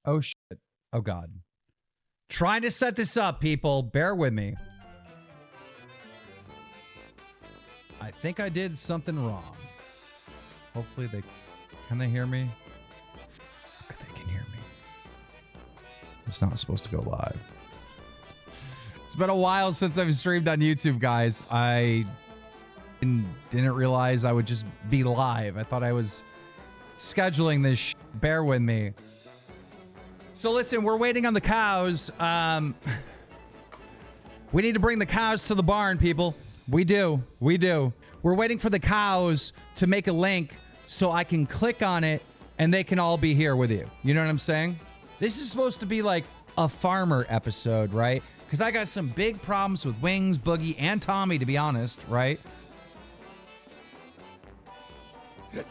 Oh, shit. Oh, God. Trying to set this up, people. Bear with me. I think I did something wrong. Hopefully they... Can they hear me? They can hear me. It's not supposed to go live. It's been a while since I've streamed on YouTube, guys. I didn't realize I would just be live. I thought I was scheduling this shit. Bear with me. So listen, we're waiting on the cows. We need to bring the cows to the barn, people. We do. We do. We're waiting for the cows to make a link so I can click on it and they can all be here with you. You know what I'm saying? This is supposed to be like a farmer episode, right? Because I got some big problems with Wings, Boogie, and Tommy, to be honest, right?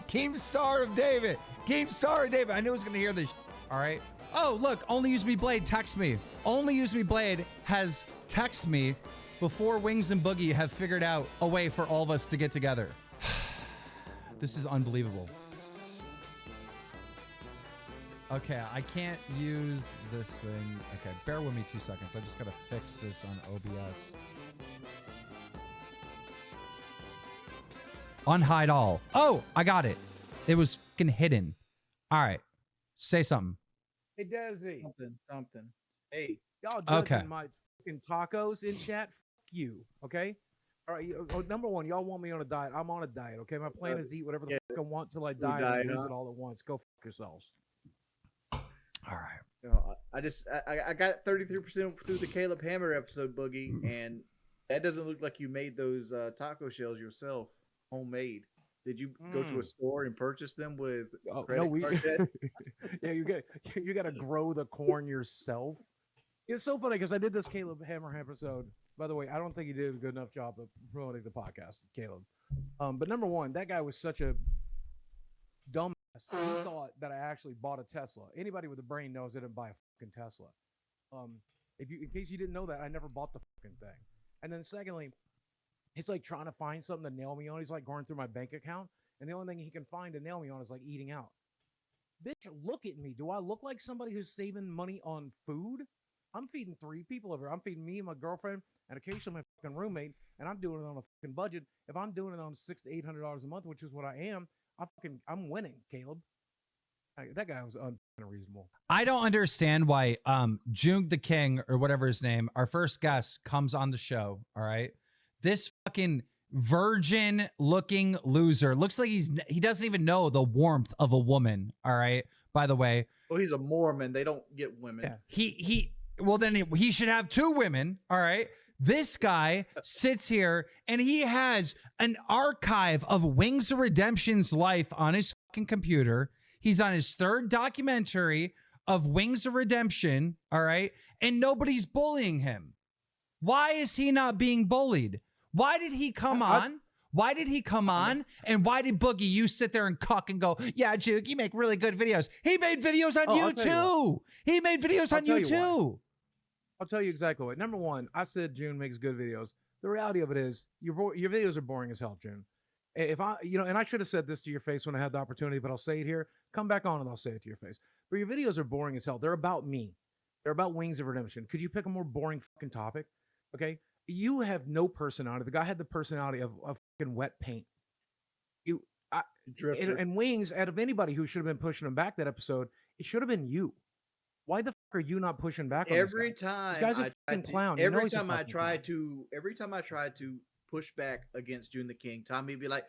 Keemstar of David. Keemstar of David. I knew I was going to hear this. All right. Oh, look. Only Use Me Blade text me. Only Use Me Blade has texted me before Wings and Boogie have figured out a way for all of us to get together. This is unbelievable. Okay, I can't use this thing. Okay, bear with me 2 seconds. I just got to fix this on OBS. Unhide all. Oh, I got it. It was fucking hidden. All right. Say something. Hey, Desi. Something. Hey, y'all judging my fucking tacos in chat? Fuck you, okay? All right, number one, y'all want me on a diet. I'm on a diet, okay? My plan is to eat whatever the fuck I want till I die and lose it all at once. Go fuck yourselves. All right. You know, I got 33% through the Caleb Hammer episode, Boogie, and that doesn't look like you made those taco shells yourself, homemade. Did you go to a store and purchase them with credit card debt? Yeah, you got to grow the corn yourself. It's so funny because I did this Caleb Hammer episode. By the way, I don't think he did a good enough job of promoting the podcast, Caleb. But number one, that guy was such a dumbass. He thought that I actually bought a Tesla. Anybody with a brain knows I didn't buy a fucking Tesla. In case you didn't know that, I never bought the fucking thing. And then secondly, it's like trying to find something to nail me on. He's like going through my bank account, and the only thing he can find to nail me on is like eating out. Bitch, look at me. Do I look like somebody who's saving money on food? I'm feeding 3 people over here. I'm feeding me and my girlfriend and occasionally my fucking roommate, and I'm doing it on a fucking budget. If I'm doing it on $600 to $800 a month, which is what I am, I'm winning, Caleb. That guy was unreasonable. I don't understand why Jung the King, or whatever his name, our first guest, comes on the show, all right? This fucking virgin looking loser looks like he doesn't even know the warmth of a woman, all right? By the way. Well, he's a Mormon. They don't get women. Yeah. Well, then he should have 2 women, all right? This guy sits here and he has an archive of Wings of Redemption's life on his fucking computer. He's on his 3rd documentary of Wings of Redemption, all right? And nobody's bullying him. Why is he not being bullied? Why did he come on? Why did he come on? And why did Boogie, you sit there and cuck and go, yeah, Juke, you make really good videos. He made videos on you too. He made videos on you too. I'll tell you exactly what. Number one, I said June makes good videos. The reality of it is your videos are boring as hell, June. If and I should have said this to your face when I had the opportunity, but I'll say it here. Come back on and I'll say it to your face. But your videos are boring as hell. They're about me. They're about Wings of Redemption. Could you pick a more boring fucking topic? Okay. You have no personality. The guy had the personality of fucking wet paint. And Wings, out of anybody who should have been pushing him back that episode, it should have been you. Why the fuck are you not pushing back on every this guy? time? This guy's a fucking clown. Every time I try to push back against June the King, Tommy would be like,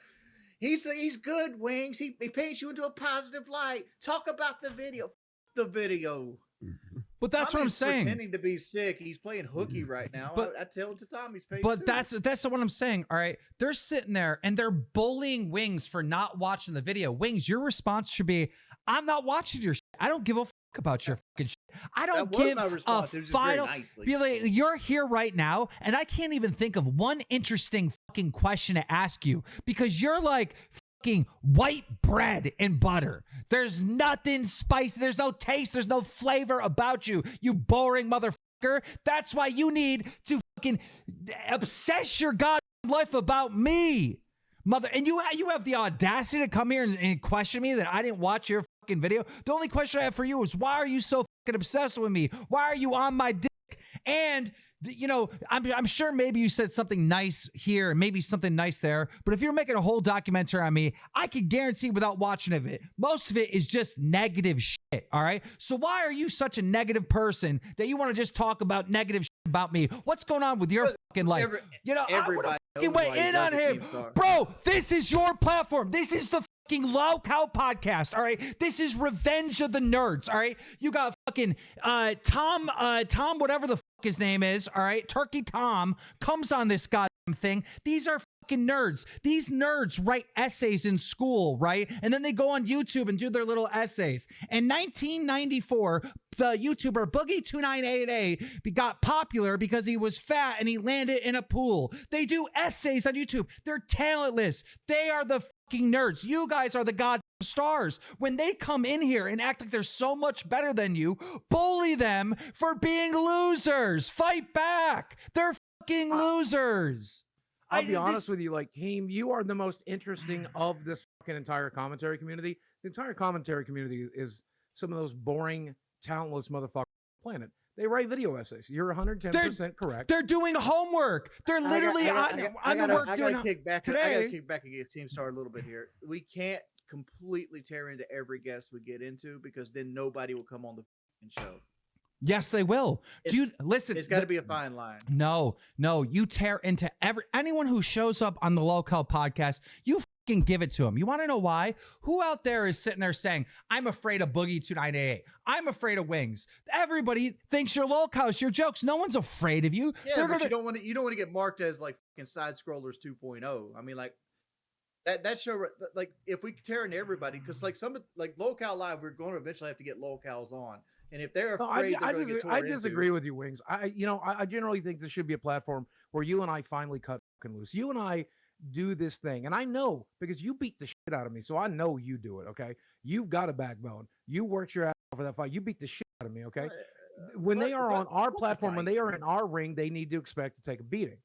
he's good, Wings. He paints you into a positive light. Talk about the video. The video. But that's what I'm saying. Pretending to be sick. He's playing hooky right now. But I tell it to Tommy's face. But too. That's what I'm saying. All right. They're sitting there and they're bullying Wings for not watching the video. Wings, your response should be, I'm not watching your shit. I don't give a fuck about your fucking shit. I don't give a final. You're here right now, and I can't even think of one interesting fucking question to ask you because you're like fucking white bread and butter. There's nothing spicy. There's no taste. There's no flavor about you. You boring motherfucker. That's why you need to fucking obsess your goddamn life about me, mother. And you have the audacity to come here and question me that I didn't watch your fucking video. The only question I have for you is why are you so fucking obsessed with me? Why are you on my dick? And you know, I'm sure maybe you said something nice here and maybe something nice there, but if you're making a whole documentary on me, I can guarantee without watching it, most of it is just negative shit, all right? So why are you such a negative person that you want to just talk about negative shit about me? What's going on with your fucking life? You know, I would fucking weigh in on him. Bro, this is your platform. This is the fucking Lolcow podcast, all right? This is Revenge of the Nerds, all right? You got fucking Tom, whatever the fuck his name is, all right? Turkey Tom comes on this goddamn thing. These are fucking nerds. These nerds write essays in school, right? And then they go on YouTube and do their little essays. In 1994, the YouTuber Boogie2988 got popular because he was fat and he landed in a pool. They do essays on YouTube. They're talentless. They are the fucking nerds. You guys are the goddamn stars. When they come in here and act like they're so much better than you, bully them for being losers. Fight back. They're fucking losers. I'll be honest with you, like, Keem, you are the most interesting of this fucking entire commentary community. The entire commentary community is some of those boring, talentless motherfuckers on the planet. They write video essays. You're 110% correct. They're doing homework. They're literally on the work doing today. I gotta kick back and give Keemstar a little bit here. We can't completely tear into every guest we get into because then nobody will come on the show. Yes, they will. Dude, listen. It's got to be a fine line. No, you tear into anyone who shows up on the Lolcow podcast, you fucking give it to them. You want to know why? Who out there is sitting there saying, I'm afraid of Boogie2988. I'm afraid of Wings. Everybody thinks you're Lolcows, your jokes. No one's afraid of you. Yeah, but you don't want to get marked as like fucking Side Scrollers 2.0. I mean, like that show, like if we tear into everybody, because like Lolcow Live, we're going to eventually have to get Lolcows on. And if they're afraid, I disagree with you, Wings. I generally think this should be a platform where you and I finally cut fucking loose. You and I do this thing, and I know because you beat the shit out of me, so I know you do it. Okay, you've got a backbone. You worked your ass off for that fight. You beat the shit out of me. Okay, when they are on our platform, when they are in our ring, they need to expect to take a beating.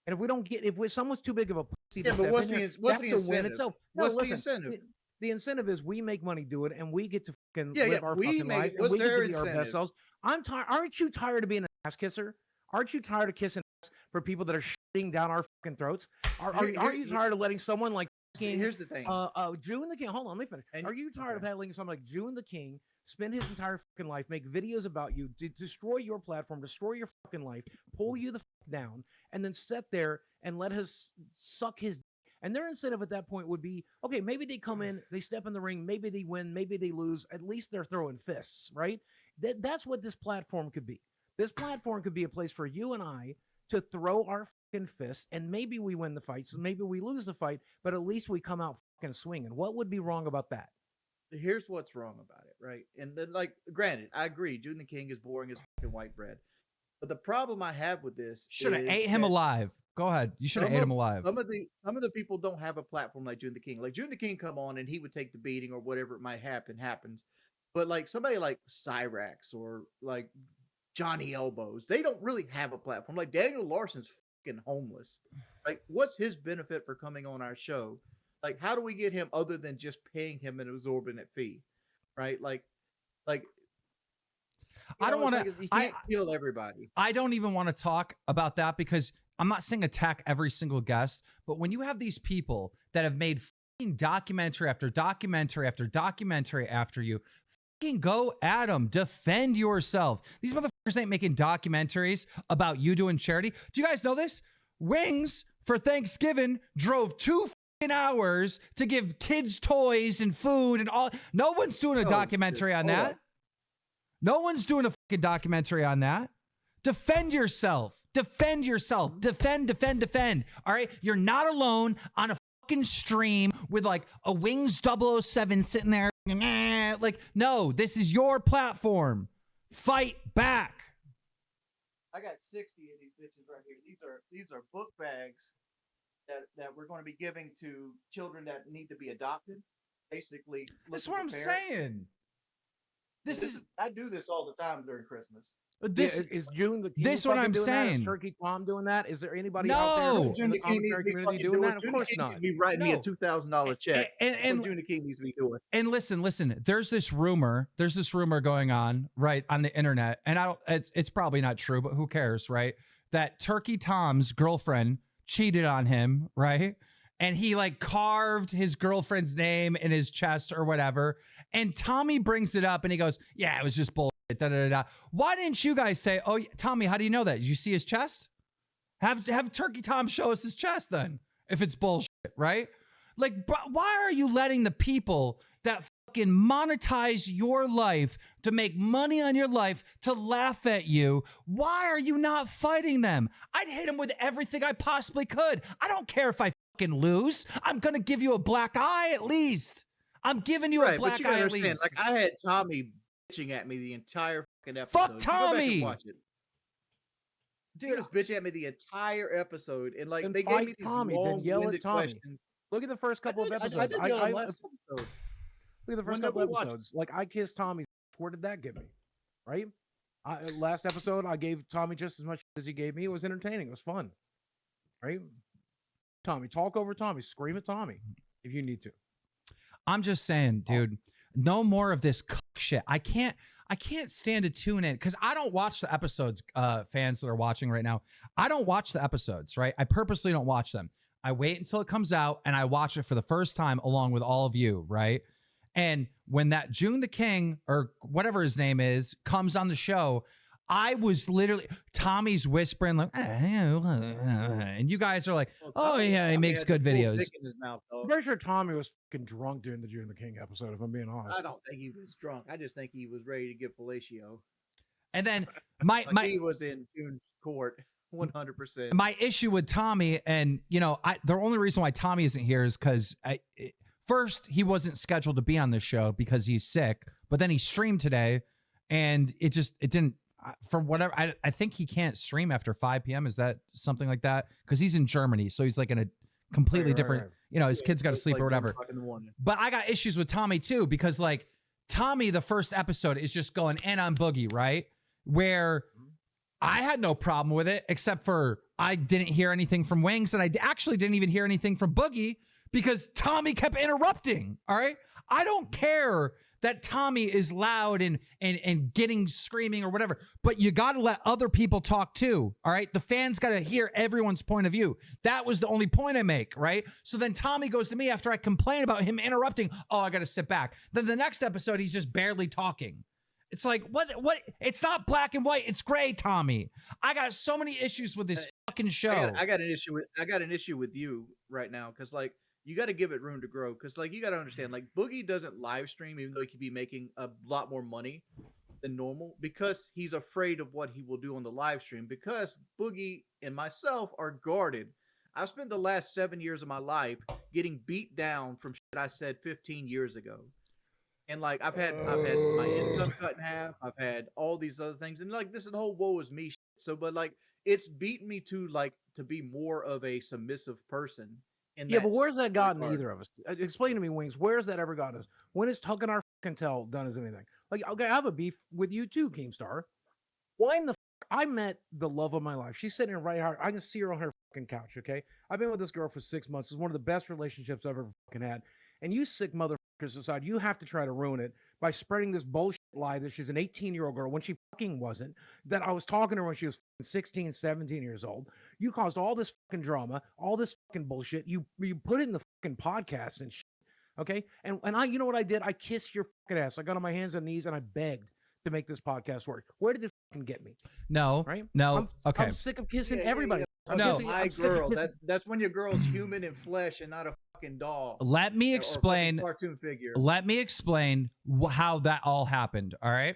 And if we don't get, if someone's too big of a pussy, yeah, but what's the incentive? Itself. What's the incentive? The incentive is we make money doing it, and we get to fucking live our fucking lives, and we get to be our best selves. I'm tired. Aren't you tired of being an ass kisser? Aren't you tired of kissing ass for people that are shitting down our fucking throats? Aren't you tired of letting someone like here's the thing. June the King. Hold on, let me finish. Are you tired of letting someone like June the King spend his entire fucking life, make videos about you, destroy your platform, destroy your fucking life, pull you the fuck down, and then sit there and let us suck his? And their incentive at that point would be, okay, maybe they come in, they step in the ring, maybe they win, maybe they lose. At least they're throwing fists, right? That's what this platform could be. This platform could be a place for you and I to throw our fucking fists, and maybe we win the fight, so maybe we lose the fight, but at least we come out fucking swinging. What would be wrong about that? Here's what's wrong about it, right? And then, like, granted, I agree, June the King is boring as fucking white bread. But the problem I have with this should have ate him alive. Go ahead. You should have ate him alive. Some of the people don't have a platform like June the King. Like June the King come on and he would take the beating or whatever it might happens. But like somebody like Cyrax or like Johnny Elbows, they don't really have a platform. Like Daniel Larson's fucking homeless. Like what's his benefit for coming on our show? Like how do we get him other than just paying him an exorbitant fee? Right? Like I don't want to. You can't kill everybody. I don't even want to talk about that because I'm not saying attack every single guest, but when you have these people that have made fucking documentary after documentary after documentary after you, fucking go at them. Defend yourself. These motherfuckers ain't making documentaries about you doing charity. Do you guys know this? Wings for Thanksgiving drove 2 fucking hours to give kids toys and food and all. No one's doing a documentary on that. No one's doing a fucking documentary on that. Defend yourself. Defend yourself. Defend. All right? You're not alone on a fucking stream with like a Wings 007 sitting there. Like, no, this is your platform. Fight back. I got 60 of these bitches right here. These are book bags that we're going to be giving to children that need to be adopted. Basically, that's what I'm saying. This is I do this all the time during Christmas. Is June the King this what I'm doing saying. That? Is Turkey Tom doing that? Is there anybody No. out there in the commentary community doing that? Of course not. Be writing me a $2,000 check. And June the King needs to be doing. And listen. There's this rumor going on right on the internet, and it's probably not true, but who cares, right? That Turkey Tom's girlfriend cheated on him, right? And he like carved his girlfriend's name in his chest or whatever. And Tommy brings it up and he goes, yeah, it was just bullshit. Da, da, da, da. Why didn't you guys say, oh, Tommy, how do you know that? Did you see his chest? Have Turkey Tom show us his chest then, if it's bullshit, right? Like, why are you letting the people that fucking monetize your life to make money on your life to laugh at you? Why are you not fighting them? I'd hit them with everything I possibly could. I don't care if I fucking lose. I'm going to give you a black eye at least. I'm giving you a black eye at least. Like, I had Tommy bitching at me the entire fucking episode. Fuck Tommy! Go back and watch it. Dude, he was bitching at me the entire episode, and like they gave me these long-winded questions. Look at the first couple of episodes. I did yell on last episode. Look at the first couple of episodes. Like, I kissed Tommy. Where did that give me? Right? Last episode, I gave Tommy just as much as he gave me. It was entertaining. It was fun. Right? Tommy, talk over Tommy. Scream at Tommy if you need to. I'm just saying, dude, no more of this shit. I can't stand to tune in because I don't watch the episodes, fans that are watching right now. I don't watch the episodes, right? I purposely don't watch them. I wait until it comes out and I watch it for the first time along with all of you, right? And when that June the King or whatever his name is comes on the show, I was literally Tommy's whispering like, and you guys are like, oh yeah, he makes good videos. I'm pretty sure Tommy was fucking drunk during the June the King episode, if I'm being honest. I don't think he was drunk. I just think he was ready to get fellatio. And then he was in June's court. 100%. My issue with Tommy, and the only reason why Tommy isn't here is because first he wasn't scheduled to be on this show because he's sick, but then he streamed today, and it didn't. For whatever, I think he can't stream after 5 p.m. Is that something like that? Because he's in Germany, so he's like in a completely different. Right. His kids got to sleep or whatever. But I got issues with Tommy too because like Tommy, the first episode is just going in on Boogie, right? Where I had no problem with it, except for I didn't hear anything from Wings, and I actually didn't even hear anything from Boogie because Tommy kept interrupting. All right, I don't care that Tommy is loud and getting screaming or whatever, but you got to let other people talk too. All right, the fans got to hear everyone's point of view. That was the only point I make, right? So then Tommy goes to me after I complain about him interrupting. Oh, I got to sit back. Then the next episode, he's just barely talking. It's like, what? It's not black and white. It's gray, Tommy. I got so many issues with this fucking show. I got an issue with you right now because like you got to give it room to grow because like you got to understand like Boogie doesn't live stream even though he could be making a lot more money than normal because he's afraid of what he will do on the live stream because Boogie and myself are guarded. I've spent the last 7 years of my life getting beat down from shit I said 15 years ago. And like I've had my income cut in half. I've had all these other things, and like this is the whole woe is me shit. So, but like it's beaten me to be more of a submissive person. Yeah, but where's that gotten either of us? Explain to me, Wings. Where's that ever gotten us? When has tucking our fucking tail done as anything? Like, okay, I have a beef with you too, Keemstar. Why in the I met the love of my life. She's sitting right here. I can see her on her fucking couch. Okay, I've been with this girl for 6 months. It's one of the best relationships I've ever fucking had. And you sick motherfuckers decide you have to try to ruin it by spreading this bullshit lie that she's an 18-year-old girl when she fucking wasn't, that I was talking to her when she was 16, 17 years old. You caused all this fucking drama, all this fucking bullshit. You put it in the fucking podcast and shit, okay? And I, you know what I did? I kissed your fucking ass. I got on my hands and knees and I begged to make this podcast work. Where did it fucking get me? No, right? No, okay. I'm sick of kissing everybody. No, my girl. That's when your girl's human in flesh and not a fucking doll. Let me explain. Cartoon figure. Let me explain how that all happened. All right.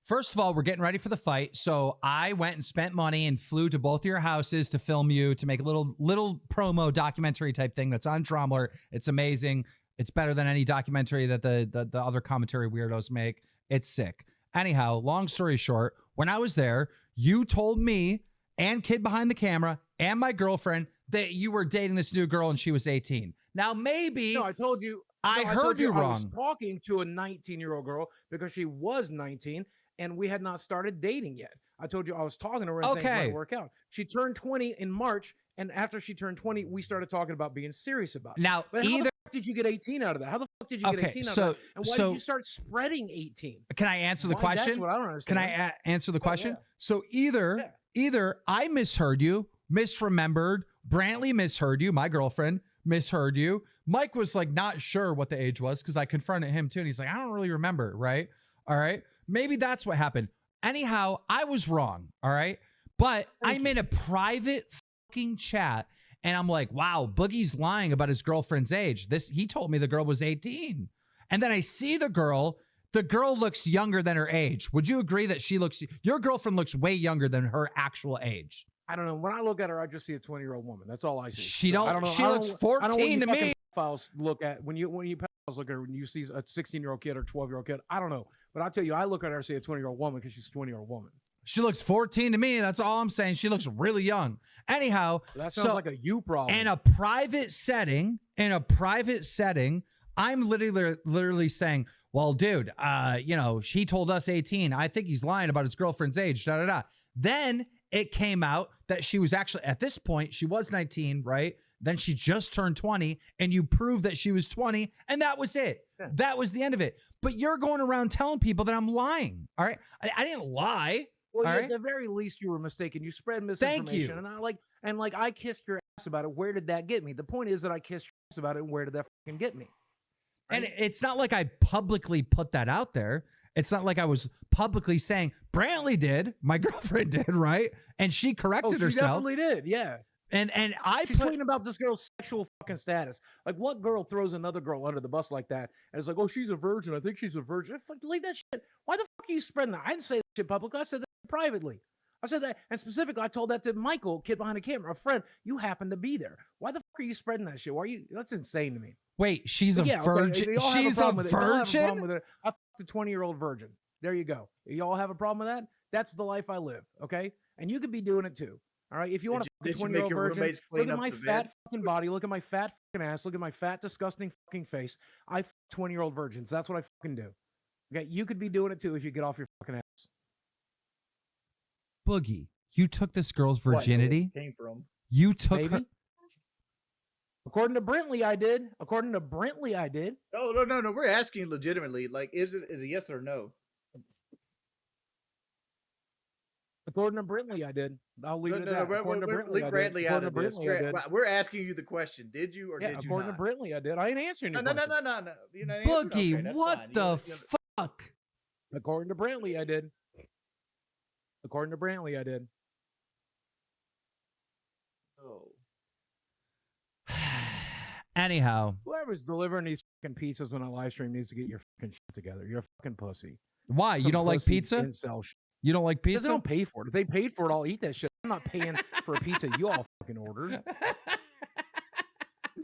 First of all, we're getting ready for the fight, so I went and spent money and flew to both of your houses to film you to make a little promo documentary type thing that's on Drumler. It's amazing. It's better than any documentary that the other commentary weirdos make. It's sick. Anyhow, long story short, when I was there, you told me and kid behind the camera and my girlfriend that you were dating this new girl and she was 18. Now, maybe... No, I told you... I heard you wrong. I was talking to a 19-year-old girl because she was 19 and we had not started dating yet. I told you I was talking to her and things might work out. She turned 20 in March, and after she turned 20, we started talking about being serious about it. Now, but how the fuck did you get 18 out of that? How the fuck did you get 18 out of that? And why did you start spreading 18? Can I answer the question? That's what I don't understand. Can I answer the question? Yeah. So either I misheard you, misremembered, Brantley misheard you, my girlfriend misheard you. Mike was like not sure what the age was because I confronted him too, and he's like, I don't really remember, right? All right, maybe that's what happened. Anyhow, I was wrong, all right? But I'm in a private fucking chat, and I'm like, wow, Boogie's lying about his girlfriend's age. He told me the girl was 18. And then I see the girl looks younger than her age. Would you agree that your girlfriend looks way younger than her actual age? I don't know. When I look at her, I just see a 20-year-old woman. That's all I see. She looks 14 to me. Look at when you look at her, when you see a 16-year-old kid or 12-year-old kid, I don't know. But I'll tell you, I look at her and see a 20-year-old woman because she's a 20-year-old woman. She looks 14 to me. That's all I'm saying. She looks really young. Anyhow, that sounds like a you problem. In a private setting, I'm literally saying, well, dude, she told us 18. I think he's lying about his girlfriend's age. Da da da. Then it came out that she was actually, at this point, she was 19, right? Then she just turned 20, and you proved that she was 20, and that was it. Yeah. That was the end of it. But you're going around telling people that I'm lying. All right, I didn't lie. Well, at the very least, you were mistaken. You spread misinformation. Thank you. And I kissed your ass about it. Where did that get me? The point is that I kissed your ass about it, and where did that fucking get me? Right? And it's not like I publicly put that out there. It's not like I was publicly saying Brantley did, my girlfriend did, right? And she corrected herself. She definitely did, yeah. And she's tweeting about this girl's sexual fucking status. Like, what girl throws another girl under the bus like that? And it's like, oh, she's a virgin. I think she's a virgin. It's like, leave that shit. Why the fuck are you spreading that? I didn't say that shit publicly. I said that privately. I said that, and specifically, I told that to Michael, kid behind the camera, a friend. You happen to be there. Why the fuck are you spreading that shit? Why are you? That's insane to me. Wait, she's a virgin. She's a virgin. I fucked a 20-year-old virgin. There you go. Y'all have a problem with that? That's the life I live. Okay, and you could be doing it too. All right, if you want to fuck a 20-year-old virgin, look at my fat fucking body, look at my fat fucking ass, look at my fat, disgusting fucking face. I fuck 20-year-old virgins. That's what I fucking do. Okay, you could be doing it too if you get off your fucking ass. Boogie, you took this girl's virginity. Came from you took her. According to Brantley, I did. No. We're asking legitimately. Like, is it yes or no? According to Brantley, I did. I'll leave it at that. According to Brantley out of this. We're asking you the question. Did you or did you not? According to Brantley, I did. I ain't answering you. No. Boogie, what the fuck? According to Brantley, I did. Oh. Anyhow, whoever's delivering these fucking pizzas when I live stream needs to get your fucking shit together. You're a fucking pussy. Why? You don't like pizza? You don't like pizza? They don't pay for it. If they paid for it, I'll eat that shit. I'm not paying for a pizza you all fucking ordered.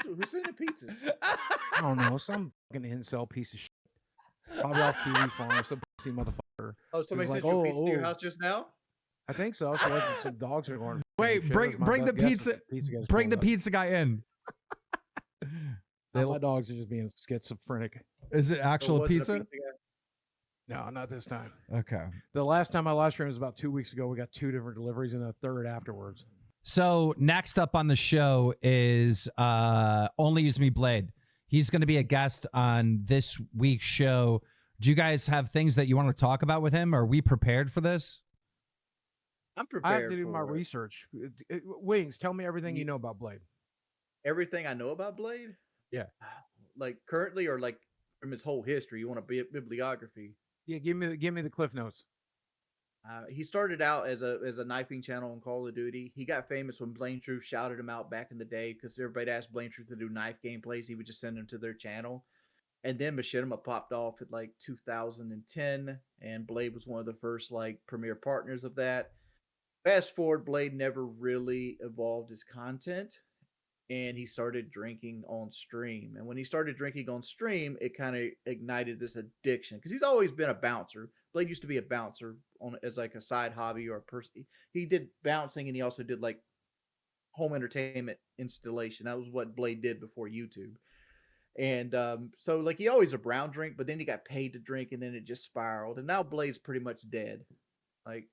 Who's sending pizzas? I don't know. Some fucking incel piece of shit. Probably off Kiwi Farm. Some pussy motherfucker. Oh, somebody sent you a pizza to your house just now? I think so. So some dogs are going. Wait, bring the pizza. Bring the pizza guy in. My dogs are just being schizophrenic. Is it actual pizza? No, not this time. Okay. The last time I live streamed was about 2 weeks ago. We got 2 different deliveries and a third afterwards. So next up on the show is Only Use Me Blade. He's going to be a guest on this week's show. Do you guys have things that you want to talk about with him? Are we prepared for this? I'm prepared. I have to do my research. Wings, tell me everything you know about Blade. Everything I know about Blade? Yeah. Like currently or like from his whole history? You want a bibliography? Yeah, give me the cliff notes. He started out as a knifing channel on Call of Duty. He got famous when Blame Truth shouted him out back in the day because everybody asked Blame Truth to do knife gameplays. He would just send them to their channel. And then Machinima popped off at like 2010, and Blade was one of the first like premier partners of that. Fast forward, Blade never really evolved his content, and he started drinking on stream. And when he started drinking on stream, it kind of ignited this addiction because he's always been a bouncer. Blade used to be a bouncer as like a side hobby or a person. He did bouncing, and he also did like home entertainment installation. That was what Blade did before YouTube. And so like he always a brown drink, but then he got paid to drink, and then it just spiraled. And now Blade's pretty much dead. Like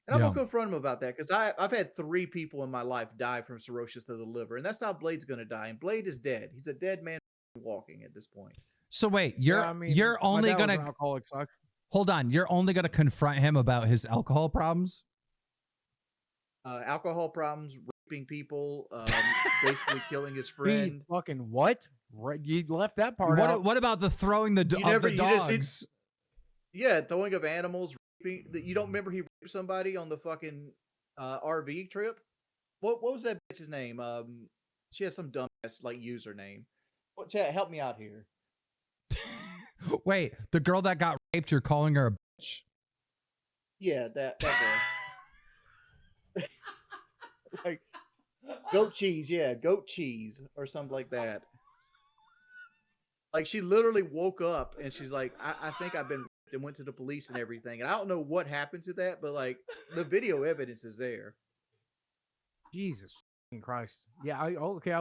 And I'm gonna confront him about that, because I've had 3 people in my life die from cirrhosis of the liver, and that's how Blade's gonna die. And Blade is dead. He's a dead man walking at this point. So wait, you're only gonna alcoholic sucks. Hold on, you're only gonna confront him about his alcohol problems? Alcohol problems, raping people, basically killing his friend. Fucking what? Right, you left that part out. What about the throwing the dogs? Yeah, throwing of animals. Raping. You don't remember he raped somebody on the fucking RV trip? What was that bitch's name? She has some dumbass like username. What? Chat, help me out here. Wait, the girl that got raped, you're calling her a bitch? Yeah, that girl. Like goat cheese, yeah, goat cheese or something like that. Like she literally woke up and she's like, I think I've been raped, and went to the police and everything. And I don't know what happened to that, but like the video evidence is there. Jesus Christ. Yeah, I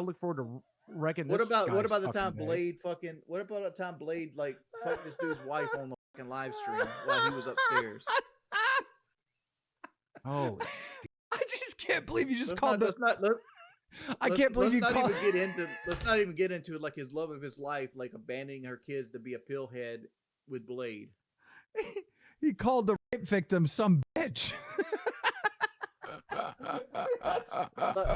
look forward to wrecking this. What about the time Blade like fucked this dude's wife on the fucking live stream while he was upstairs? Holy shit. I just can't believe you just Let's not even get into like his love of his life, like abandoning her kids to be a pillhead with Blade. He called the rape victim some bitch.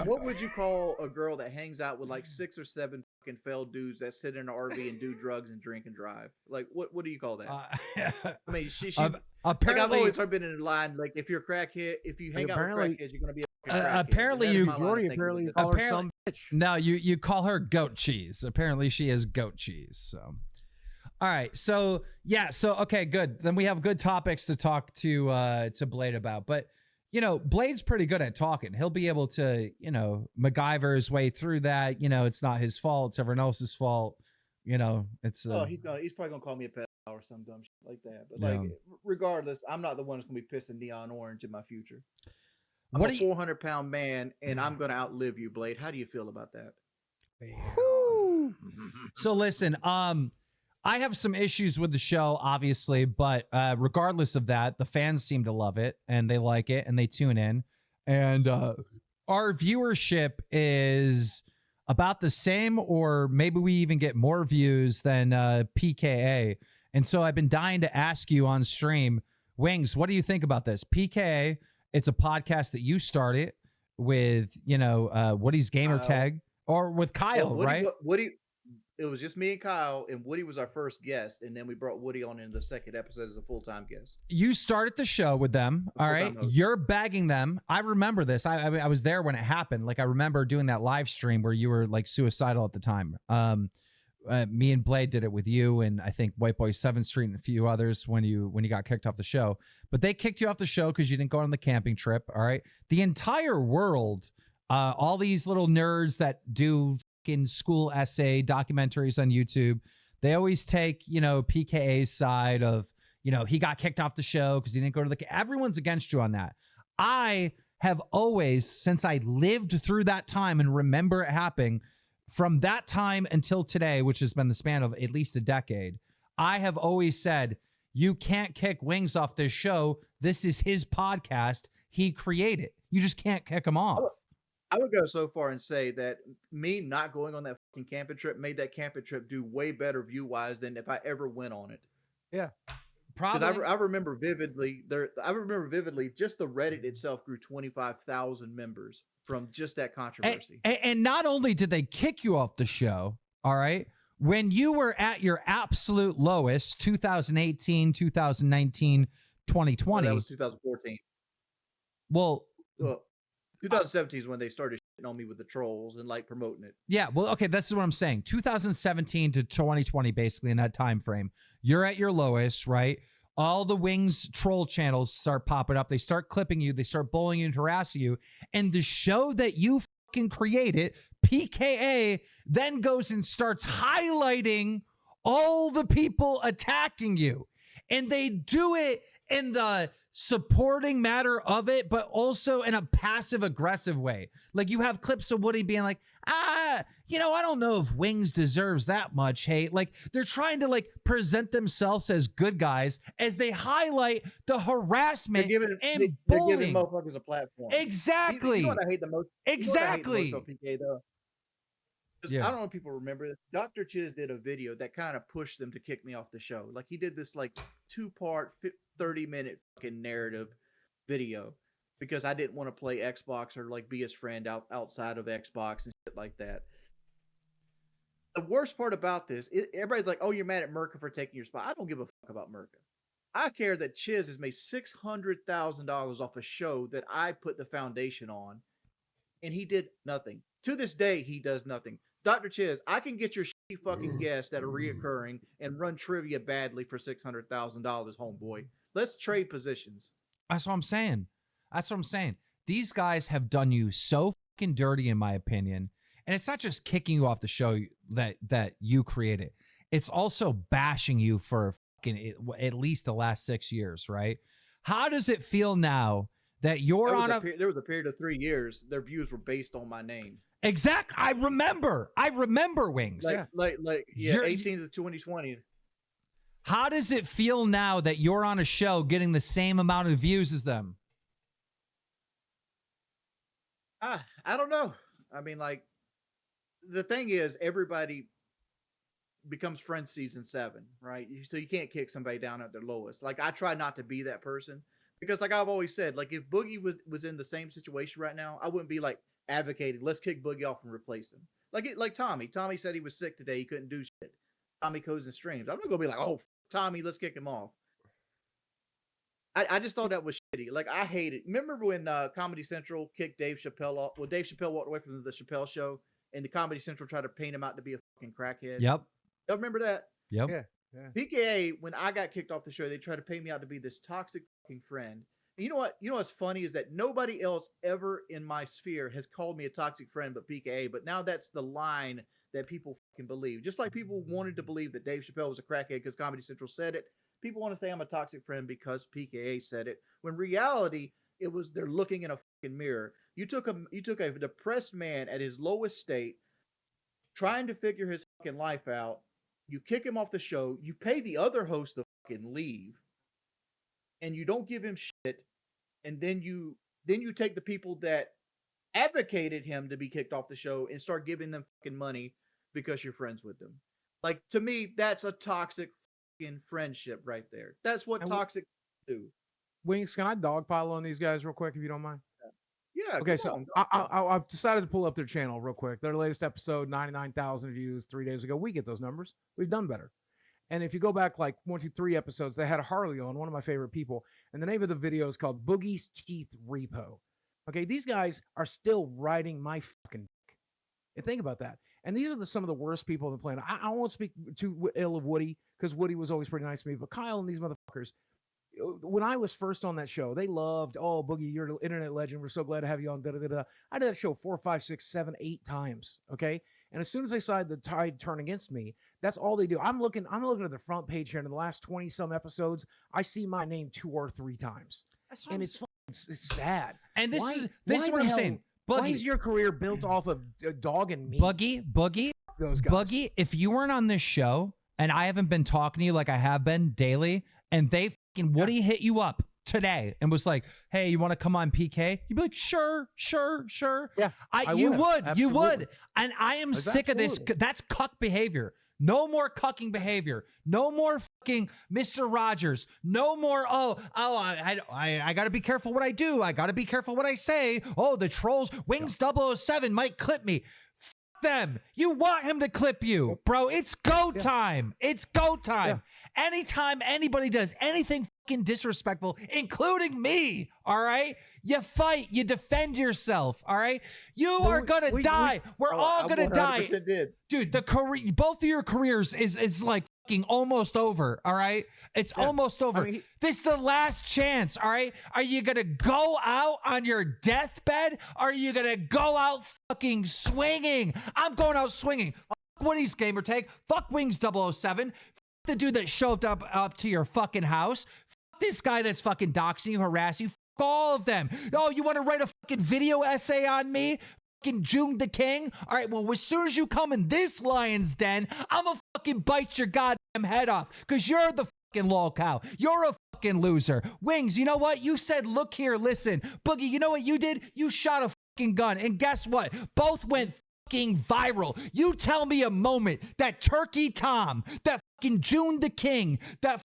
What would you call a girl that hangs out with like 6 or 7 fucking failed dudes that sit in an RV and do drugs and drink and drive? Like, what do you call that? I mean, she's apparently, like, I've always been in line. Like, if you're a crackhead, if you hang out with crackheads, you're gonna be a crackhead. Apparently you call her some bitch. No, you call her goat cheese. Apparently she is goat cheese. So, all right. So yeah. So okay, good. Then we have good topics to talk to Blade about. But you know, Blade's pretty good at talking. He'll be able to, you know, MacGyver his way through that. You know, it's not his fault. It's everyone else's fault. You know, it's. He's probably gonna call me a pedophile or some dumb shit like that. But like, regardless, I'm not the one who's gonna be pissing neon orange in my future. I'm a 400-pound man, and I'm gonna outlive you, Blade. How do you feel about that? So listen, I have some issues with the show, obviously, but regardless of that, the fans seem to love it and they like it and they tune in. And our viewership is about the same, or maybe we even get more views than PKA. And so I've been dying to ask you on stream, Wings, what do you think about this? PKA, it's a podcast that you started with, you know, Woody's gamer tag, or with Kyle, right? It was just me and Kyle, and Woody was our first guest, and then we brought Woody on in the second episode as a full-time guest. You started the show with them, all right? You're bagging them. I remember this. I was there when it happened. Like, I remember doing that live stream where you were, like, suicidal at the time. Me and Blade did it with you, and I think White Boy 7th Street and a few others when you got kicked off the show. But they kicked you off the show because you didn't go on the camping trip, all right? The entire world, all these little nerds that do in school essay documentaries on YouTube, they always take, you know, PKA's side of, you know, he got kicked off the show because he didn't go to the. Everyone's against you on that. I have always, since I lived through that time and remember it happening, from that time until today, which has been the span of at least a decade, I have always said, you can't kick Wings off this show. This is his podcast. He created. You just can't kick him off. I would go so far and say that me not going on that fucking camping trip made that camping trip do way better view-wise than if I ever went on it. Yeah. Probably. Because I remember vividly, just the Reddit itself grew 25,000 members from just that controversy. And not only did they kick you off the show, all right, when you were at your absolute lowest, 2018, 2019, 2020. That was 2014. Well 2017 is when they started shitting on me with the trolls and like promoting it. Yeah, well, okay, this is what I'm saying. 2017 to 2020, basically in that time frame, you're at your lowest, right? All the Wings troll channels start popping up. They start clipping you. They start bullying you and harassing you. And the show that you fucking created, PKA, then goes and starts highlighting all the people attacking you. And they do it in the supporting matter of it, but also in a passive aggressive way. Like you have clips of Woody being like, you know, I don't know if Wings deserves that much hate. Like they're trying to like present themselves as good guys as they highlight the harassment and bullying. They're giving motherfuckers a platform. Exactly. You know what I hate the most? Exactly. You know what I hate the most about PK though? Yeah. I don't know if people remember this. Dr. Chiz did a video that kind of pushed them to kick me off the show. Like he did this like 2-part 30-minute fucking narrative video because I didn't want to play Xbox or like be his friend outside of Xbox and shit like that. The worst part about this, everybody's like, oh, you're mad at Merca for taking your spot. I don't give a fuck about Merca. I care that Chiz has made $600,000 off a show that I put the foundation on, and he did nothing. To this day, he does nothing. Dr. Chiz, I can get your shitty fucking guests that are reoccurring and run trivia badly for $600,000, homeboy. Let's trade positions. That's what I'm saying. That's what I'm saying. These guys have done you so fucking dirty, in my opinion. And it's not just kicking you off the show that you created. It's also bashing you for fucking at least the last 6 years, right? How does it feel now that you're there was a period of 3 years, their views were based on my name. Exactly. I remember Wings. Like 18 to 2020. How does it feel now that you're on a show getting the same amount of views as them? I don't know. I mean, like, the thing is, everybody becomes friends season 7, right? So you can't kick somebody down at their lowest. Like, I try not to be that person because, like I've always said, like if Boogie was in the same situation right now, I wouldn't be like advocating, let's kick Boogie off and replace him. Like Tommy. Tommy said he was sick today. He couldn't do shit. Tommy goes and streams. I'm not going to be like, oh, Tommy, let's kick him off. I just thought that was shitty. Like, I hate it. Remember when Comedy Central kicked Dave Chappelle off? Well, Dave Chappelle walked away from the Chappelle show, and the Comedy Central tried to paint him out to be a fucking crackhead. Yep. Y'all remember that? Yep. Yeah. PKA, when I got kicked off the show, they tried to paint me out to be this toxic fucking friend. And you know what? You know what's funny is that nobody else ever in my sphere has called me a toxic friend but PKA. But now that's the line that people fucking believe. Just like people wanted to believe that Dave Chappelle was a crackhead because Comedy Central said it. People want to say I'm a toxic friend because PKA said it. When reality, it was they're looking in a fucking mirror. You took a depressed man at his lowest state, trying to figure his fucking life out. You kick him off the show. You pay the other host to fucking leave, and you don't give him shit. And then you take the people that advocated him to be kicked off the show and start giving them fucking money because you're friends with them. Like, to me, that's a toxic fucking friendship right there. That's what toxic do. Wings, can I dogpile on these guys real quick if you don't mind? Yeah. Okay, so I've decided to pull up their channel real quick. Their latest episode, 99,000 views 3 days ago. We get those numbers. We've done better. And if you go back like 1, 2, 3 episodes, they had Harley on, one of my favorite people. And the name of the video is called Boogie's Teeth Repo. Okay, these guys are still riding my fucking dick. And think about that. And these are some of the worst people on the planet. I won't speak too ill of Woody because Woody was always pretty nice to me. But Kyle and these motherfuckers, when I was first on that show, they loved, oh, Boogie, you're an internet legend. We're so glad to have you on. Da, da, da, da. I did that show 4, 5, 6, 7, 8 times. Okay. And as soon as they saw the tide turn against me, that's all they do. I'm looking at the front page here. In the last 20 some episodes, I see my name 2 or 3 times. And it's sad. And this is what I'm saying. Boogie, why is your career built off of dog and meat? Boogie, those guys. Boogie, if you weren't on this show and I haven't been talking to you like I have been daily, and they fucking Woody hit you up today and was like, hey, you want to come on PK? You'd be like, sure. Yeah, you would. And I am sick of this. That's cuck behavior. No more cucking behavior. No more fucking Mr. Rogers. No more, I got to be careful what I do. I got to be careful what I say. Oh, the trolls, Wings 007 might clip me. F them. You want him to clip you, bro. It's go time. It's go time. Yeah. Anytime anybody does anything fucking disrespectful, including me, all right? You fight. You defend yourself, all right? You are going to die. We're all going to die. Dude, both of your careers is like fucking almost over, all right? It's almost over. I mean, this is the last chance, all right? Are you going to go out on your deathbed? Or are you going to go out fucking swinging? I'm going out swinging. Fuck Woody's gamer tag. Fuck Wings 007. Fuck the dude that showed up to your fucking house. this guy that's fucking doxing you, harassing you. Fuck all of them. Oh, you want to write a fucking video essay on me? Fucking June the King? All right, well, as soon as you come in this lion's den, I'm gonna fucking bite your goddamn head off because you're the fucking Lolcow. You're a fucking loser. Wings, you know what? You said, look here, listen. Boogie, you know what you did? You shot a fucking gun. And guess what? Both went fucking viral. You tell me a moment that Turkey Tom, that fucking June the King, that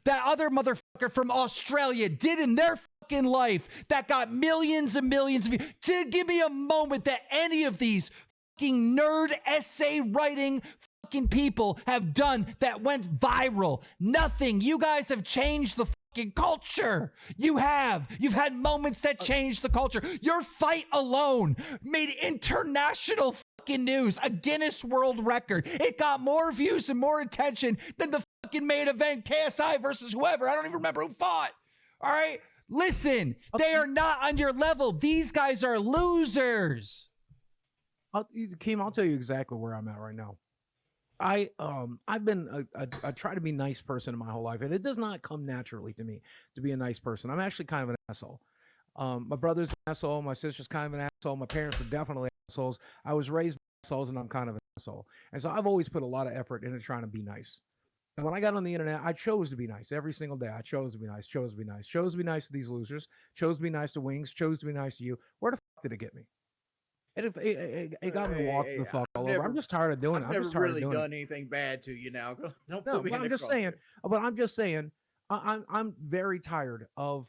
other motherfucker from Australia did in their fucking life that got millions and millions of views. To give me a moment that any of these fucking nerd essay writing fucking people have done that went viral. Nothing. You guys have changed the fucking culture. You have. You've had moments that changed the culture. Your fight alone made international fucking news, a Guinness World Record. It got more views and more attention than the fucking main event, KSI versus whoever. I don't even remember who fought. All right? Listen, they are not on your level. These guys are losers. Keem, I'll tell you exactly where I'm at right now. I've been I try to be a nice person in my whole life, and it does not come naturally to me to be a nice person. I'm actually kind of an asshole. My brother's an asshole. My sister's kind of an asshole. My parents were definitely assholes. I was raised by assholes, and I'm kind of an asshole. And so I've always put a lot of effort into trying to be nice. And when I got on the internet, I chose to be nice every single day. I chose to be nice, chose to be nice, chose to be nice to these losers, chose to be nice to Wings, chose to be nice to you. Where the fuck did it get me? It got me walking the fuck all over. I'm just tired of doing it. I'm just tired of doing it. I've never really done anything bad to you now. Don't no, put me but in I'm just saying. But I'm just saying. I'm very tired of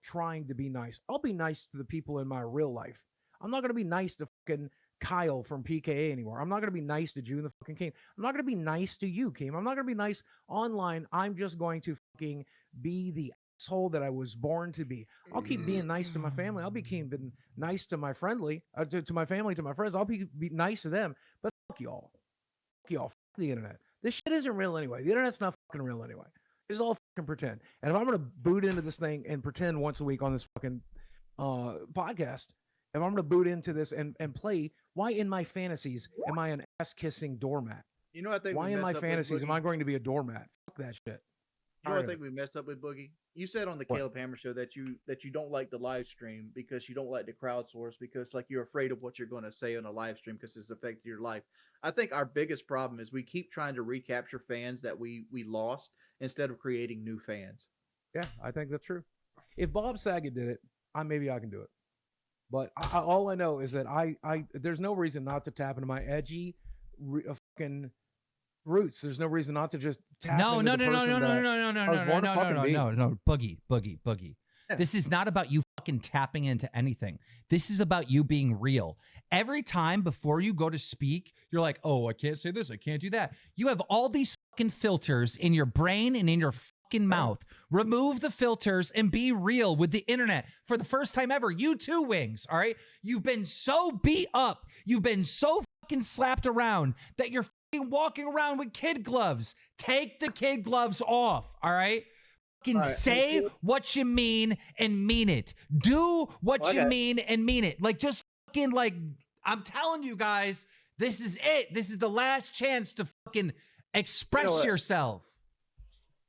trying to be nice. I'll be nice to the people in my real life. I'm not gonna be nice to fucking Kyle from PKA anymore. I'm not gonna be nice to June the fucking King. I'm not gonna be nice to you, Keem. I'm not gonna be nice online. I'm just going to fucking be the asshole that I was born to be. I'll keep being nice to my family. I'll be being nice to my friendly, to my family, to my friends. I'll be nice to them. But fuck y'all. Fuck y'all. Fuck the internet. This shit isn't real anyway. The internet's not fucking real anyway. It's all fucking pretend. And if I'm gonna boot into this thing and pretend once a week on this fucking podcast, if I'm gonna boot into this and play, why in my fantasies am I an ass-kissing doormat? You know what I think? Why in my fantasies am I going to be a doormat? Fuck that shit. You know what I think we messed up with, Boogie? You said on the Caleb Hammer show that you don't like the live stream because you don't like the crowdsource because like you're afraid of what you're going to say on a live stream because it's affected your life. I think our biggest problem is we keep trying to recapture fans that we lost instead of creating new fans. Yeah, I think that's true. If Bob Saget did it, maybe I can do it. But all I know is that there's no reason not to tap into my edgy fucking roots. There's no reason not to just tap into the person No. Boogie. Yeah. This is not about you fucking tapping into anything. This is about you being real. Every time before you go to speak, you're like, oh, I can't say this, I can't do that. You have all these fucking filters in your brain and in your fucking mouth. Remove the filters and be real with the internet for the first time ever. You too, Wings, all right? You've been so beat up. You've been so fucking slapped around that you're walking around with kid gloves. Take the kid gloves off, all right? Fucking say what you mean and mean it. Do what you mean and mean it. Like, just fucking, like, I'm telling you guys, this is it. This is the last chance to fucking express yourself.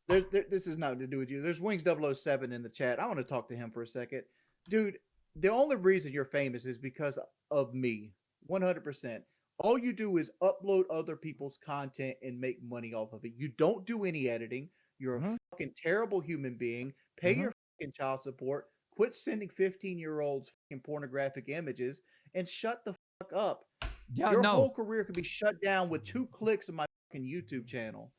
This is nothing to do with you. There's Wings 007 in the chat. I want to talk to him for a second. Dude, the only reason you're famous is because of me. 100%. All you do is upload other people's content and make money off of it. You don't do any editing. You're a fucking terrible human being. Pay your fucking child support. Quit sending 15-year-olds fucking pornographic images and shut the fuck up. Yeah, your whole career could be shut down with 2 clicks on my fucking YouTube channel.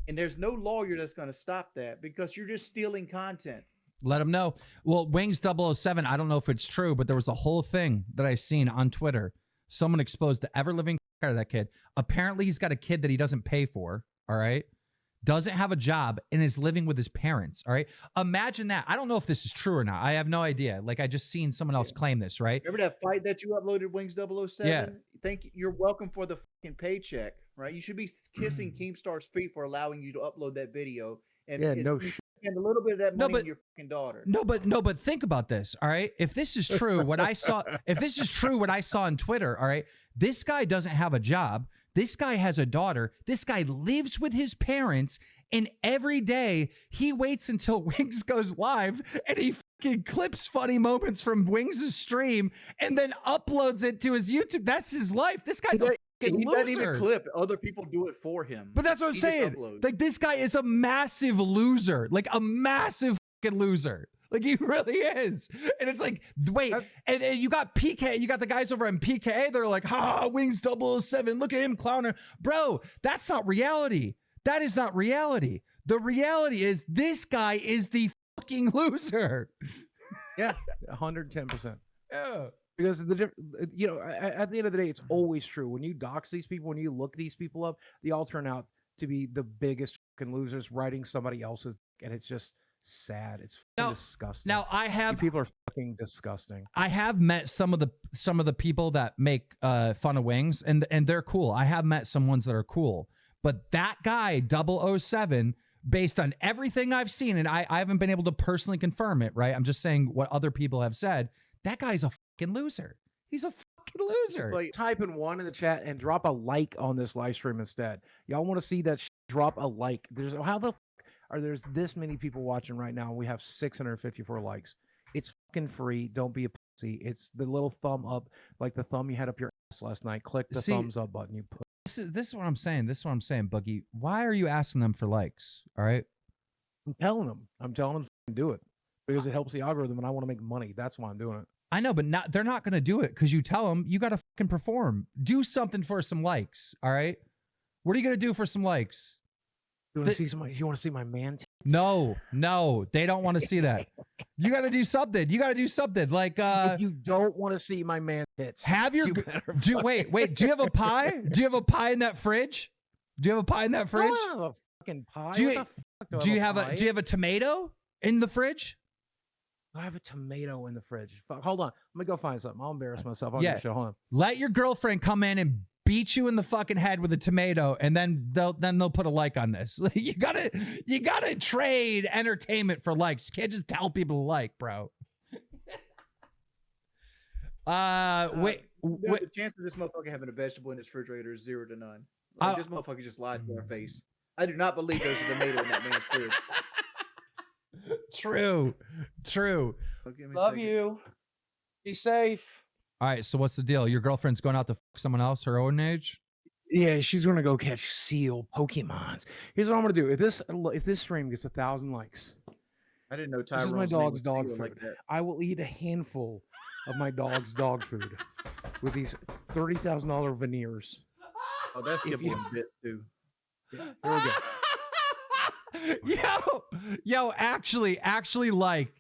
And there's no lawyer that's going to stop that because you're just stealing content. Let them know. Well, Wings 007, I don't know if it's true, but there was a whole thing that I seen on Twitter. Someone exposed the ever-living out of that kid. Apparently, he's got a kid that he doesn't pay for, all right? Doesn't have a job and is living with his parents, all right? Imagine that. I don't know if this is true or not. I have no idea. Like, I just seen someone else claim this, right? Remember that fight that you uploaded, Wings 007? Yeah. You're welcome for the fucking paycheck, right? You should be kissing Keemstar's feet for allowing you to upload that video. And spend a little bit of that money on your fucking daughter. No, but think about this, all right? If this is true, what I saw on Twitter, all right? This guy doesn't have a job. This guy has a daughter. This guy lives with his parents And every day he waits until Wings goes live and he fucking clips funny moments from Wings' stream and then uploads it to his YouTube. That's his life. This guy's a fucking he loser. doesn't even clip. Other people do it for him. But that's what I'm saying. Like, this guy is a massive loser. Like, a massive fucking loser. Like, he really is. And it's like, wait, and you got PK, you got the guys over in PK, they're like, Wings 007, look at him clowning. Bro, that's not reality. That is not reality. The reality is this guy is the fucking loser. Yeah, 110%. Yeah. Because at the end of the day, it's always true. When you dox these people, when you look these people up, they all turn out to be the biggest fucking losers writing somebody else's, and it's just sad. It's disgusting. Now people are fucking disgusting. I have met some of the people that make fun of Wings, and they're cool. I have met some ones that are cool. But that guy, 007, based on everything I've seen, and I haven't been able to personally confirm it, right? I'm just saying what other people have said. That guy's a fucking loser. He's a fucking loser. Like, type in 1 in the chat and drop a like on this live stream instead. Y'all want to see that? Drop a like. There's this many people watching right now, and we have 654 likes. It's fucking free. Don't be a pussy. It's the little thumb up, like the thumb you had up your ass last night. Click the thumbs up button. You put. This is what I'm saying. Boogie. Why are you asking them for likes? All right. I'm telling them to do it because it helps the algorithm, and I want to make money. That's why I'm doing it. I know, but they're not going to do it because you tell them you got to fucking perform. Do something for some likes. All right. What are you going to do for some likes? You want to see my man tits? No, they don't want to see that. You got to do something. Like, if you don't want to see my man tits, wait. Do you have a pie? Do you have a pie in that fridge? I don't have a fucking pie. Do you have a tomato in the fridge? I have a tomato in the fridge. Fuck, hold on. I'm gonna go find something. I'll embarrass myself. Hold on. Let your girlfriend come in and beat you in the fucking head with a tomato, and then they'll put a like on this. You gotta trade entertainment for likes. You can't just tell people to like, bro. Wait. The chance of this motherfucker having a vegetable in his refrigerator is 0 to none. Like, this motherfucker just lied to our face. I do not believe there's a tomato in that man's fridge. True. Love you. Be safe. All right, so what's the deal? Your girlfriend's going out to fuck someone else her own age? Yeah, she's gonna go catch seal Pokemons. Here's what I'm gonna do. If this stream gets 1,000 likes, I didn't know this is my dog's dog food. Like I will eat a handful of my dog's dog food with these $30,000 veneers. Oh, that's giving him bits too. Yeah, here we go. Yo, actually like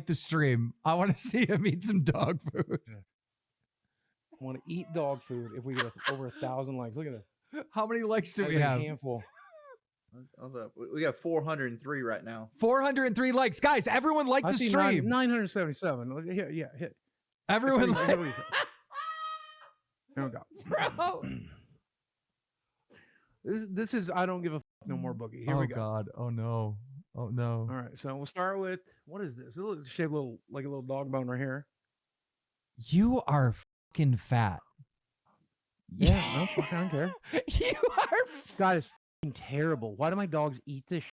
the stream. I want to see him eat some dog food. I want to eat dog food if we get over 1,000 likes. Look at it. How many likes do we have? A handful. We got 403 right now. 403 likes, guys. Everyone like the stream. 977. Yeah. Hit. Everyone. Here we go, bro. This is I don't give a fuck no more Boogie. Here we go. Oh God. Oh no. All right, so we'll start with what is this? It's shaped like a little dog bone right here. You are fucking fat. Yeah, no fuck, I don't care. You are. God, it's fucking terrible. Why do my dogs eat this shit?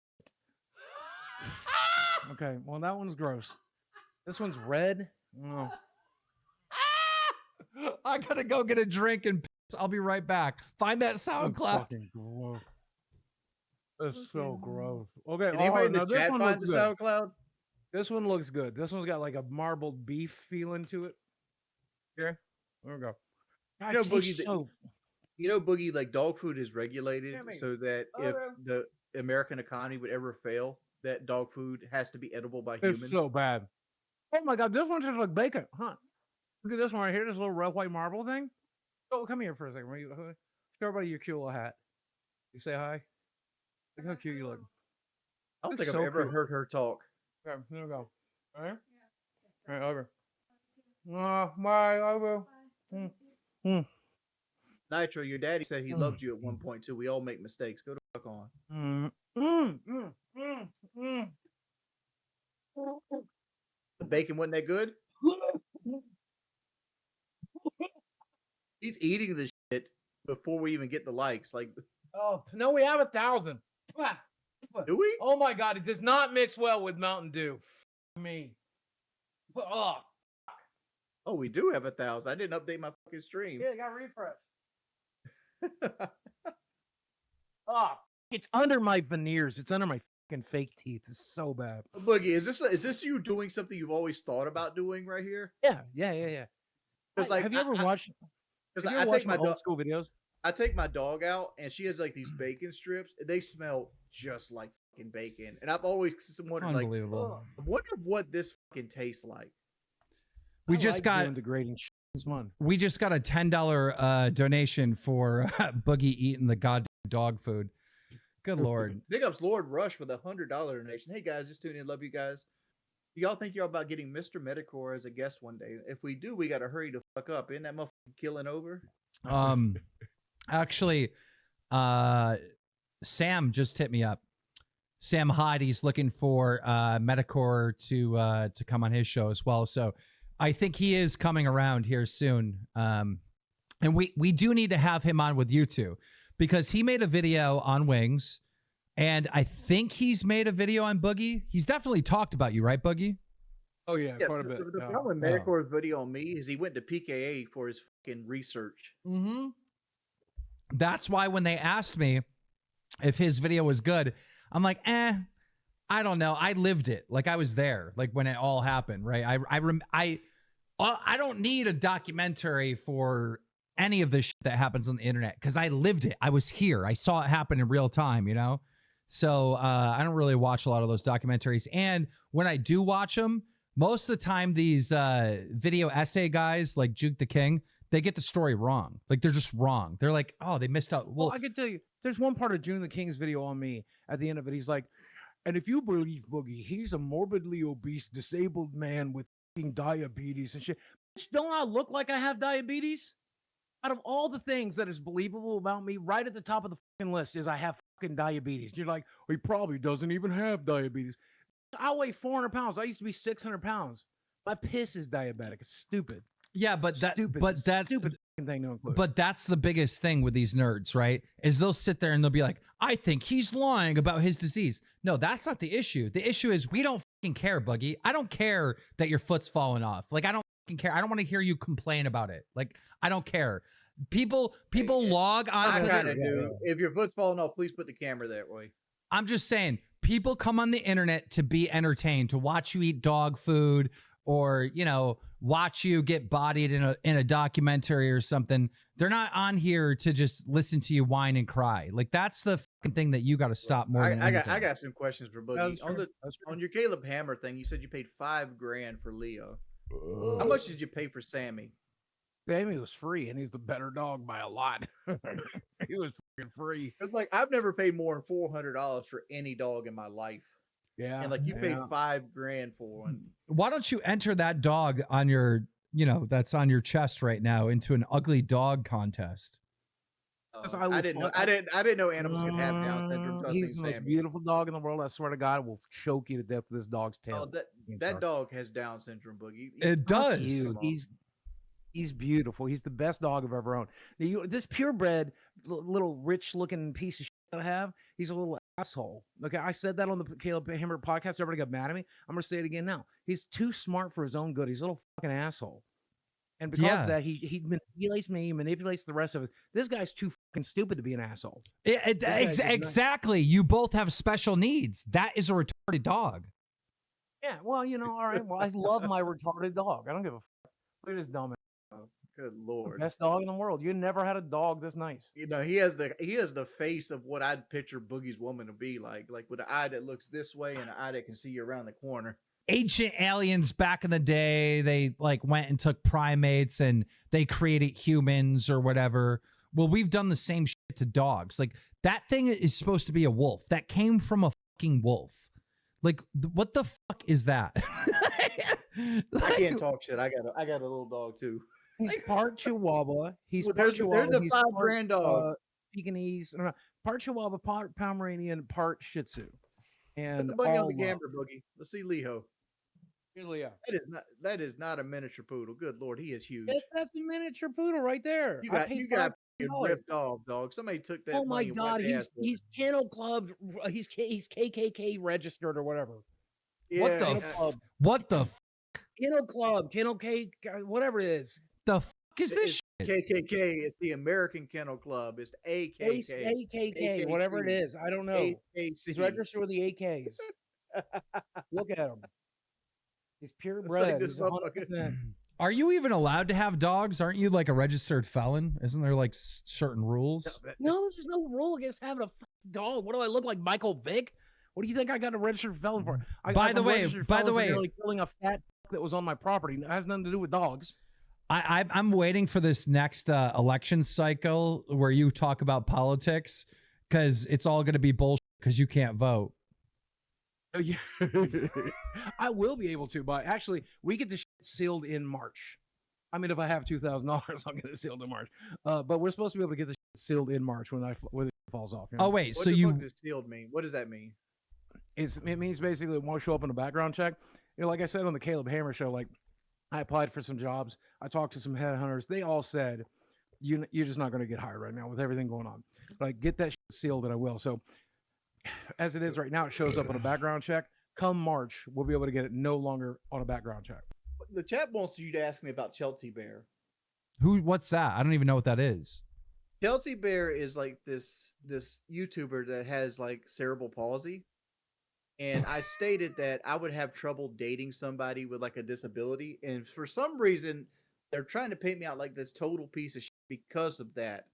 Okay, well that one's gross. This one's red. Oh. I gotta go get a drink and piss. I'll be right back. Find that SoundCloud. Fucking gross. It's so gross. Okay, anybody in the chat find the SoundCloud? This one looks good. This one's got like a marbled beef feeling to it. Yeah, there we go. God, Boogie, like dog food is regulated so that if the American economy would ever fail, that dog food has to be edible by humans. It's so bad. Oh my God, this one tastes like bacon, huh? Look at this one right here, this little red white marble thing. Oh, come here for a second. Show everybody your cute little hat. You say hi. Look how cute you look. I don't think I've ever heard her talk. Okay, here we go. All right? All right, over. Bye, over. Nitro, your daddy said he loved you at one point too. We all make mistakes. Go the fuck on. The bacon wasn't that good? He's eating the shit before we even get the likes. Like, oh no, we have 1,000. Do we? Oh my God, it does not mix well with Mountain Dew. Me. Oh. Oh, we do have 1,000. I didn't update my fucking stream. Yeah, I got refresh. Oh, it's under my veneers. It's under my fucking fake teeth. It's so bad. Boogie, is this you doing something you've always thought about doing right here? Yeah. Because like, have you ever watched? Because I take my old school videos. I take my dog out, and she has like these bacon strips. They smell just like fucking bacon, and I've always wondered, like, I wonder what this fucking tastes like. We just got degrading shit. It's fun. We just got a $10 donation for Boogie eating the goddamn dog food. Good Lord. Big ups Lord Rush with a $100 donation. Hey guys, just tuning in. Love you guys. Y'all think y'all about getting Mr. Medicor as a guest one day? If we do, we gotta hurry the fuck up. Isn't that motherfucker killing over? Actually, Sam just hit me up. Sam Heidi's looking for Medicor to come on his show as well. So I think he is coming around here soon. And we do need to have him on with you two, because he made a video on wings, and I think he's made a video on Boogie. He's definitely talked about you, right, Boogie? Oh yeah, quite a bit. The problem with Medicor's video on me is he went to PKA for his fucking research. Mm-hmm. That's why when they asked me if his video was good, I'm like, I don't know. I lived it. Like, I was there, like when it all happened, right? I don't need a documentary for any of the shit that happens on the internet, because I lived it. I was here. I saw it happen in real time, you know? So I don't really watch a lot of those documentaries. And when I do watch them, most of the time these video essay guys like Juke the King, they get the story wrong. Like, they're just wrong. They're like, oh, they missed out. Well, I can tell you, there's one part of June the King's video on me. At the end of it, he's like, and if you believe Boogie, he's a morbidly obese, disabled man with diabetes and shit. Don't I look like I have diabetes? Out of all the things that is believable about me, right at the top of the fucking list is I have fucking diabetes. You're like, well, he probably doesn't even have diabetes. I weigh 400 pounds. I used to be 600 pounds. My piss is diabetic. It's stupid. Yeah, but that stupid thing to include. But that's the biggest thing with these nerds, right? Is they'll sit there and they'll be like, I think he's lying about his disease. No, that's not the issue. The issue is we don't fucking care, Boogie. I don't care that your foot's falling off. Like, I don't fucking care. I don't want to hear you complain about it. Like, I don't care. People log on. I kind of do. If your foot's falling off, please put the camera that way. I'm just saying, people come on the internet to be entertained, to watch you eat dog food, or, you know, watch you get bodied in a documentary or something. They're not on here to just listen to you whine and cry. Like, that's the fucking thing that you got to stop more than anything. I got some questions for Boogie. On your Caleb Hammer thing, you said you paid $5,000 for Leo. How much did you pay for Sammy? Sammy was free, and he's the better dog by a lot. He was fucking free. It's like, I've never paid more than $400 for any dog in my life. Yeah, and like, you paid $5,000 for one. Why don't you enter that dog on your, you know, that's on your chest right now into an ugly dog contest? I didn't know animals could have Down syndrome. He's the most beautiful dog in the world. I swear to God, I will choke you to death with this dog's tail. Oh, that dog has Down syndrome, Boogie. It does. He's beautiful. He's the best dog I've ever owned. This purebred little rich-looking piece of shit that I have, he's a little asshole. Okay, I said that on the Caleb Hammer podcast. Everybody got mad at me. I'm gonna say it again now. He's too smart for his own good. He's a little fucking asshole. And because of that, he manipulates me, he manipulates the rest of us. This guy's too fucking stupid to be an asshole. Exactly. You both have special needs. That is a retarded dog. Yeah, well, you know, all right. Well, I love my retarded dog. I don't give a fuck. Look at this dumb. Good Lord. Best dog in the world. You never had a dog this nice. You know, he has the face of what I'd picture Boogie's woman to be like with an eye that looks this way and an eye that can see you around the corner. Ancient aliens back in the day, they like went and took primates and they created humans or whatever. Well, we've done the same shit to dogs. Like, that thing is supposed to be a wolf. That came from a fucking wolf. Like, what the fuck is that? I can't talk shit. I got a little dog too. He's part Chihuahua. He's part there's Chihuahua. There's a $5,000 dog. Pekingese, part Chihuahua, part Pomeranian, part Shih Tzu. And put the Boogie on the camera, Boogie. Let's see Leo. Here's Leo. That is not a miniature poodle. Good Lord, he is huge. That's a miniature poodle right there. You got ripped off, dog. Somebody took that. Oh my money and God, wiped he's Kennel Club. He's KKK registered or whatever. Yeah, what the Kennel Club, Kennel K, whatever it is. the fuck is this shit? KKK. It's the American Kennel Club. It's AKK. AKK, whatever it is. I don't know. He's registered with the AKs. Look at him. He's purebred. He's 100%. Are you even allowed to have dogs? Aren't you like a registered felon? Isn't there like certain rules? No, there's no rule against having a dog. What do I look like, Michael Vick? What do you think I got a registered felon for? By the way, killing a fat that was on my property. It has nothing to do with dogs. I'm waiting for this next election cycle where you talk about politics, because it's all going to be bullshit because you can't vote. Yeah. I will be able to, but actually, we get the shit sealed in March. I mean, if I have $2,000, I'll get it sealed in March. But we're supposed to be able to get the shit sealed in March when it falls off. You know? Oh wait, what so does sealed mean? What does that mean? It means basically it won't show up in a background check. You know, like I said on the Caleb Hammer show, like I applied for some jobs. I talked to some headhunters. They all said, you're just not going to get hired right now with everything going on. But get that shit sealed and I will. So as it is right now, it shows up on a background check. Come March, we'll be able to get it no longer on a background check. The chat wants you to ask me about Chelsea Bear. What's that? I don't even know what that is. Chelsea Bear is like this YouTuber that has like cerebral palsy. And I stated that I would have trouble dating somebody with like a disability. And for some reason, they're trying to paint me out like this total piece of shit because of that.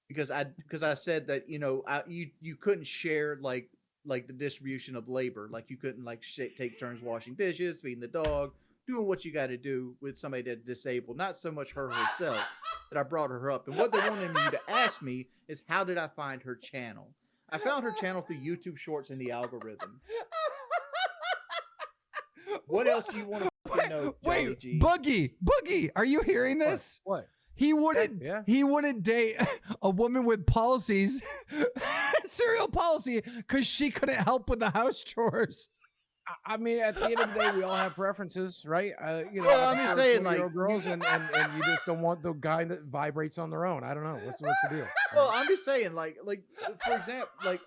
Because I said that, you know, you couldn't share like the distribution of labor. Like you couldn't like take turns washing dishes, feeding the dog, doing what you got to do with somebody that's disabled. Not so much her herself, but I brought her up. And what they wanted me to ask me is, how did I find her channel? I found her channel through YouTube Shorts in the algorithm. What else do you want to know? Wait, Boogie, are you hearing this? What? He wouldn't date a woman with policies, cerebral palsy, because she couldn't help with the house chores. I mean, at the end of the day, we all have preferences, right? You know, well, I'm just saying, like, girls, and you just don't want the guy that vibrates on their own. I don't know. What's the deal? Well, I'm just saying, like for example, like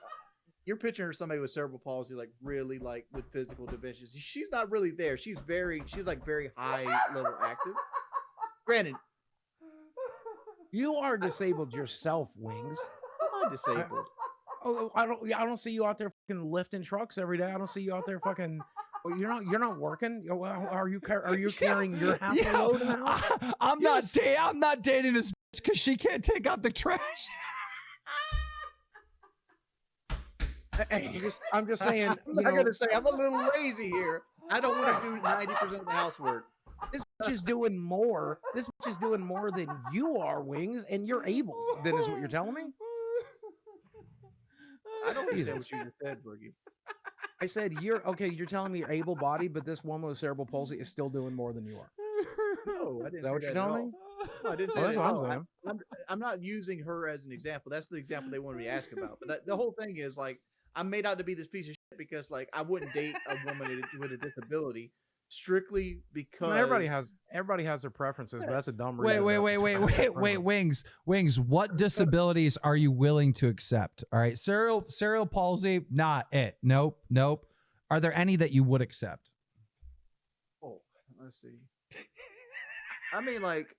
you're picturing somebody with cerebral palsy, like really like with physical deficiency. She's not really there. She's like very high level active. Granted, you are disabled yourself, Wings. I'm disabled. I don't see you out there fucking lifting trucks every day. I don't see you out there fucking. You're not working. Are you carrying your half the load in the house? I'm not dating this bitch because she can't take out the trash. Hey, I'm just saying. I'm not gonna say I'm a little lazy here. I don't want to do 90% of the housework. This bitch is doing more. This bitch is doing more than you are, Wings, and you're able. Then is what you're telling me? I don't understand what you just said, Boogie. I said you're telling me you're able-bodied, but this woman with cerebral palsy is still doing more than you are. No, I didn't. Is that what you're telling me? No, I didn't say that. I'm not using her as an example. That's the example they wanted me to ask about. But the whole thing is like, I'm made out to be this piece of shit because like I wouldn't date a woman with a disability strictly because everybody has their preferences, but that's a dumb reason. Wait, Wings, what disabilities are you willing to accept? All right, cerebral palsy, not it. Nope. Are there any that you would accept? Oh, let's see. I mean, like,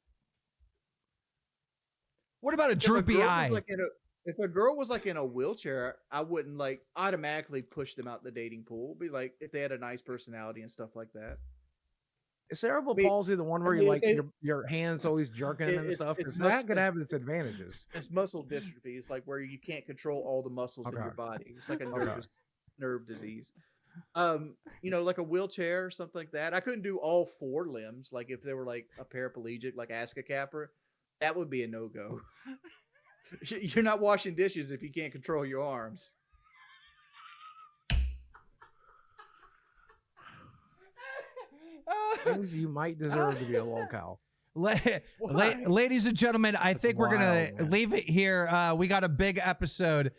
what about a droopy eye? If a girl was like in a wheelchair, I wouldn't like automatically push them out the dating pool. Be like if they had a nice personality and stuff like that. Is cerebral palsy the one where your hands always jerking and stuff? Because that could have its advantages. It's muscle dystrophy. It's like where you can't control all the muscles in your body. It's like a nerve disease. You know, like a wheelchair or something like that. I couldn't do all four limbs. Like if they were like a paraplegic, like Aska Capra, that would be a no-go. You're not washing dishes if you can't control your arms. Things you might deserve to be a Lolcow. Ladies and gentlemen, I think we're going to leave it here. We got a big episode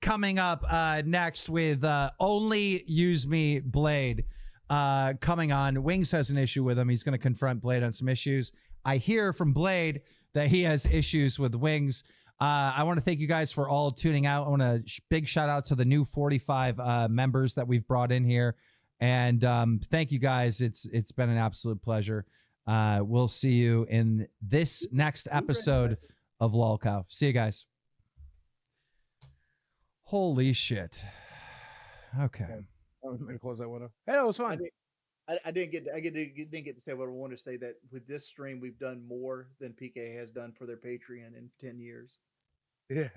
coming up next with Only Use Me Blade coming on. Wings has an issue with him. He's going to confront Blade on some issues. I hear from Blade that he has issues with Wings. I want to thank you guys for all tuning out. I want to big shout out to the new 45 members that we've brought in here. And thank you guys. It's been an absolute pleasure. We'll see you in this next episode of Lolcow. See you guys. Holy shit. Okay. I'm gonna close that window. Hey, it was fun. I didn't get to say what I wanted to say, that with this stream we've done more than PK has done for their Patreon in 10 years. Yeah.